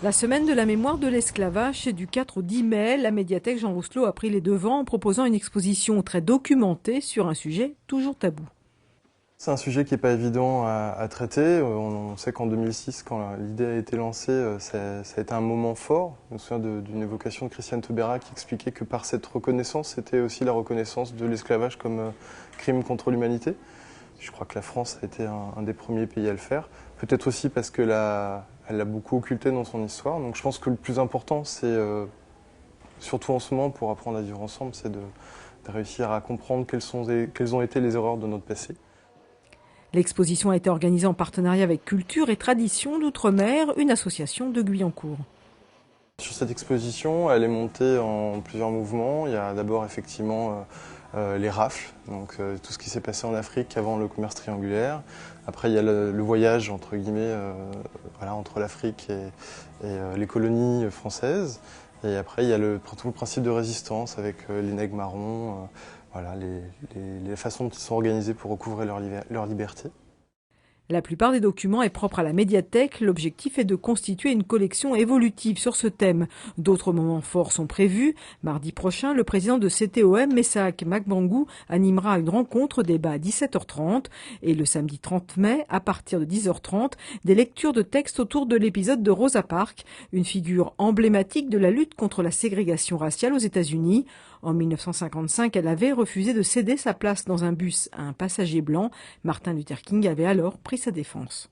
La semaine de la mémoire de l'esclavage, c'est du 4 au 10 mai. La médiathèque Jean Rousselot a pris les devants en proposant une exposition très documentée sur un sujet toujours tabou. C'est un sujet qui n'est pas évident à traiter. On sait qu'en 2006, quand l'idée a été lancée, ça a été un moment fort. Je me souviens d'une évocation de Christiane Taubira qui expliquait que par cette reconnaissance, c'était aussi la reconnaissance de l'esclavage comme crime contre l'humanité. Je crois que la France a été un des premiers pays à le faire. Peut-être aussi parce qu'elle l'a beaucoup occulté dans son histoire. Donc je pense que le plus important, c'est, surtout en ce moment, pour apprendre à vivre ensemble, c'est de réussir à comprendre quelles ont été les erreurs de notre passé. L'exposition a été organisée en partenariat avec Culture et Tradition d'Outre-mer, une association de Guyancourt. Sur cette exposition, elle est montée en plusieurs mouvements. Il y a d'abord effectivement les rafles, donc tout ce qui s'est passé en Afrique avant le commerce triangulaire. Après, il y a le voyage entre guillemets, voilà, entre l'Afrique et les colonies françaises. Et après, il y a tout le principe de résistance avec les nègres marrons, voilà, les façons dont ils sont organisés pour recouvrer leur liberté. La plupart des documents est propre à la médiathèque. L'objectif est de constituer une collection évolutive sur ce thème. D'autres moments forts sont prévus. Mardi prochain, le président de CTOM, Messack Magbangou, animera une rencontre débat à 17h30. Et le samedi 30 mai, à partir de 10h30, des lectures de textes autour de l'épisode de Rosa Parks, une figure emblématique de la lutte contre la ségrégation raciale aux États-Unis. En 1955, elle avait refusé de céder sa place dans un bus à un passager blanc. Martin Luther King avait alors pris sa défense.